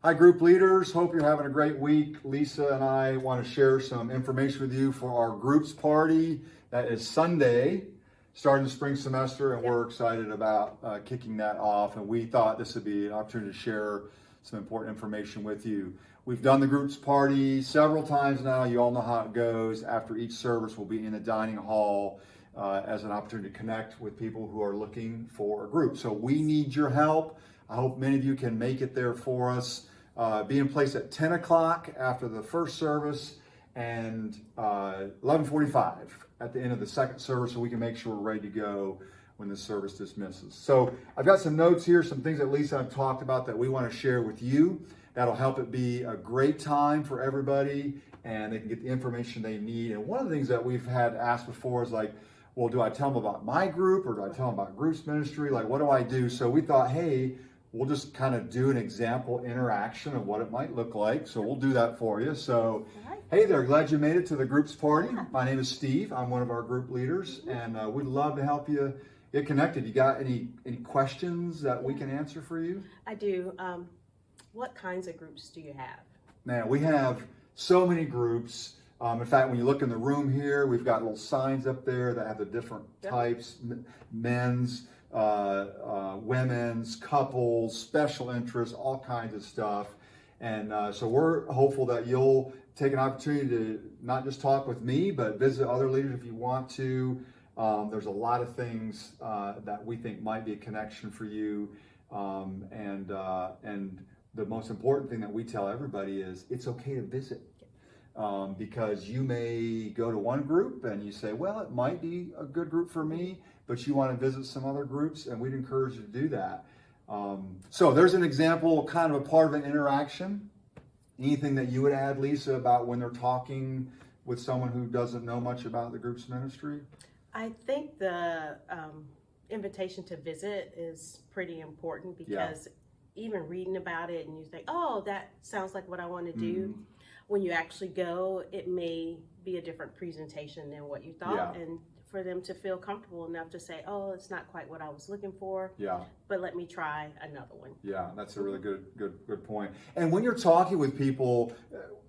Hi, group leaders. Hope you're having a great week. Lisa and I want to share some information with you for our groups party that is Sunday, starting the spring semester, and we're excited about kicking that off. And we thought this would be an opportunity to share some important information with you. We've done the groups party several times now. You all know how it goes. After each service, we'll be in the dining hall as an opportunity to connect with people who are looking for a group. So we need your help. I hope many of you can make it there for us. Be in place at 10 o'clock after the first service and 11:45 at the end of the second service, so we can make sure we're ready to go when the service dismisses. So I've got some notes here, some things that Lisa and I've talked about that we want to share with you. That'll help it be a great time for everybody, and they can get the information they need. And one of the things that we've had asked before is like, well, do I tell them about my group or do I tell them about groups ministry? Like, what do I do? So we thought, hey, we'll just kind of do an example interaction of what it might look like. So we'll do that for you. So, hey there, glad you made it to the groups party. My name is Steve. I'm one of our group leaders, and we'd love to help you get connected. You got any questions that we can answer for you? I do. What kinds of groups do you have? Man, we have so many groups. In fact, when you look in the room here, we've got little signs up there that have the different types, men's, women's, couples, special interests, all kinds of stuff. And so we're hopeful that you'll take an opportunity to not just talk with me, but visit other leaders if you want to. There's a lot of things that we think might be a connection for you. And the most important thing that we tell everybody is it's okay to visit. Because you may go to one group and you say, well, it might be a good group for me, but you want to visit some other groups, and we'd encourage you to do that. So there's an example, kind of a part of an interaction. Anything that you would add, Lisa, about when they're talking with someone who doesn't know much about the group's ministry? I think the invitation to visit is pretty important because even reading about it and you think, oh, that sounds like what I want to do. When you actually go, it may be a different presentation than what you thought, and for them to feel comfortable enough to say, oh, it's not quite what I was looking for, but let me try another one. Yeah, that's a really good point. And when you're talking with people,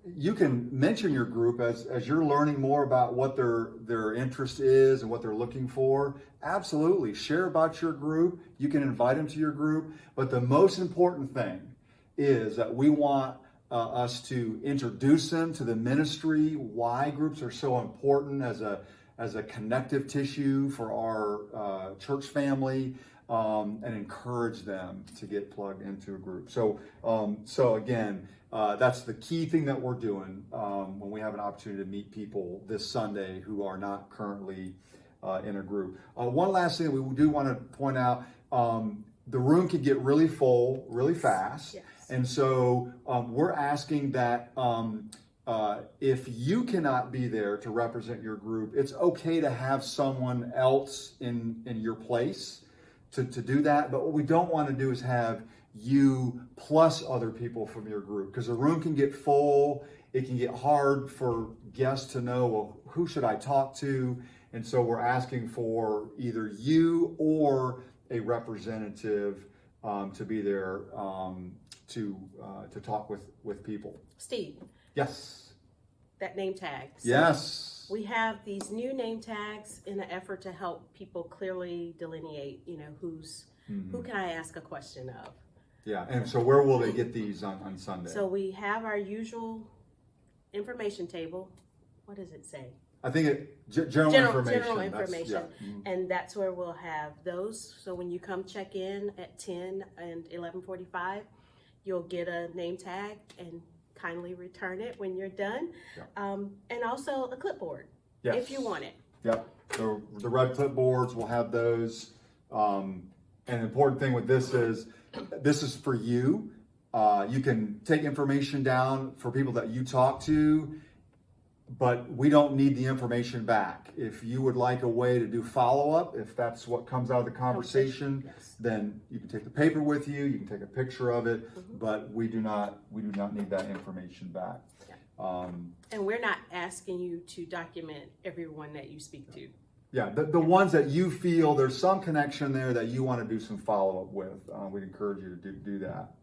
you can mention your group as you're learning more about what their interest is and what they're looking for. Absolutely, share about your group. You can invite them to your group, but the most important thing is that we want us to introduce them to the ministry, why groups are so important as a connective tissue for our church family, and encourage them to get plugged into a group. So again, that's the key thing that we're doing when we have an opportunity to meet people this Sunday who are not currently in a group. One last thing we do want to point out, the room can get really full really fast. And so we're asking that if you cannot be there to represent your group, it's okay to have someone else in your place to do that. But what we don't want to do is have you plus other people from your group, because the room can get full. It can get hard for guests to know, well, who should I talk to? And so we're asking for either you or a representative to be there to talk with people. Steve. Yes. That name tag. So yes. We have these new name tags in an effort to help people clearly delineate, who can I ask a question of? Yeah, and so where will they get these on Sunday? So we have our usual information table. What does it say? I think general information. General information. And that's where we'll have those. So when you come check in at 10 and 11:45, you'll get a name tag and kindly return it when you're done. And also a clipboard if you want it. So the red clipboards, we'll have those. And the important thing with this is for you. You can take information down for people that you talk to, but we don't need the information back. If you would like a way to do follow-up, if that's what comes out of the conversation, then you can take the paper with you, you can take a picture of it, but we do not need that information back. And we're not asking you to document everyone that you speak to. Yeah, the ones that you feel there's some connection there that you want to do some follow-up with, we'd encourage you to do that.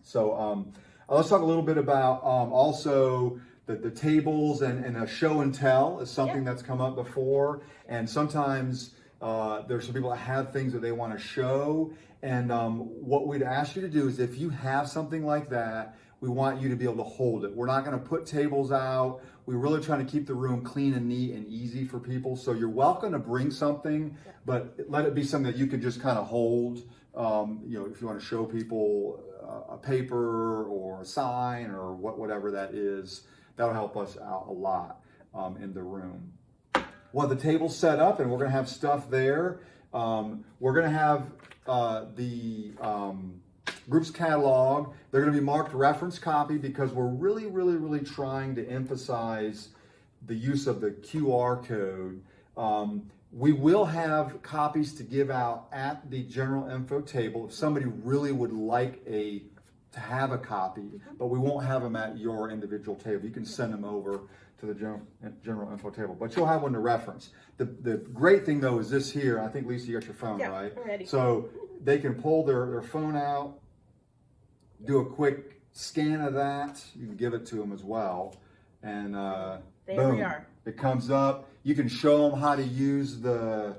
So let's talk a little bit about also the tables and a show and tell is something that's come up before. And sometimes there's some people that have things that they want to show. And what we'd ask you to do is if you have something like that, we want you to be able to hold it. We're not going to put tables out. We're really trying to keep the room clean and neat and easy for people. So you're welcome to bring something, but let it be something that you can just kind of hold. If you want to show people a paper or a sign or whatever that is, that'll help us out a lot in the room. Well, the table's set up and we're going to have stuff there. We're going to have the group's catalog. They're going to be marked reference copy because we're really trying to emphasize the use of the QR code. We will have copies to give out at the general info table if somebody really would like to have a copy, but we won't have them at your individual table. You can send them over to the general info table, but you'll have one to reference. The great thing though is this here. I think Lisa, you got your phone, right? I'm ready. So they can pull their phone out, do a quick scan of that. You can give it to them as well, and there we are. It comes up. You can show them how to use the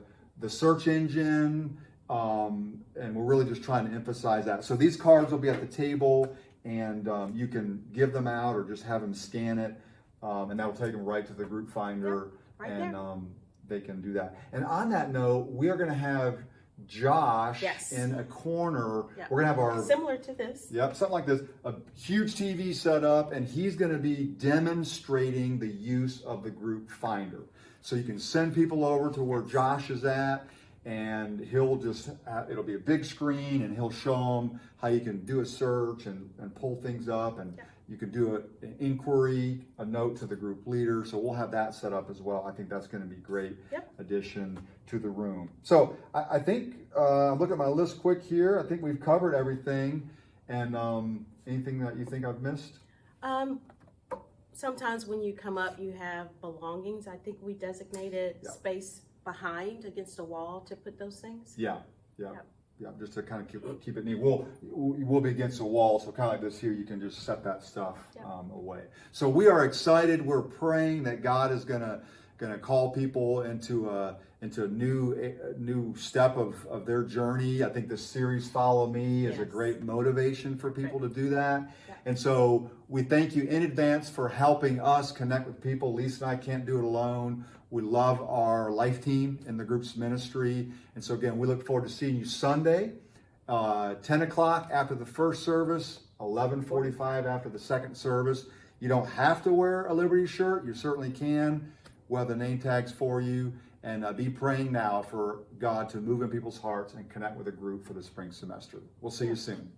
search engine, and we're really just trying to emphasize that. So these cards will be at the table, and you can give them out or just have them scan it, and that will take them right to the group finder, they can do that. And on that note, we are going to have Josh in a corner. We're gonna have our similar to this. Something like this. A huge TV set up, and he's gonna be demonstrating the use of the group finder. So you can send people over to where Josh is at, and he'll just it'll be a big screen, and he'll show them how you can do a search and pull things up, and you can do an inquiry, a note to the group leader. So we'll have that set up as well. I think that's going to be great addition to the room. So I think, look at my list quick here. I think we've covered everything. And anything that you think I've missed? Sometimes when you come up, you have belongings. I think we designated space behind against a wall to put those things. Yeah, just to kind of keep it neat. We'll be against the wall, so kind of like this here, you can just set that stuff away. So we are excited. We're praying that God is gonna call people into a new step of their journey. I think this series Follow Me is a great motivation for people to do that. And so we thank you in advance for helping us connect with people. Lisa and I can't do it alone. We love our life team in the group's ministry. And so again, we look forward to seeing you Sunday, 10 o'clock after the first service, 11:45 after the second service. You don't have to wear a Liberty shirt. You certainly can. We'll have the name tags for you. And be praying now for God to move in people's hearts and connect with a group for the spring semester. We'll see you soon.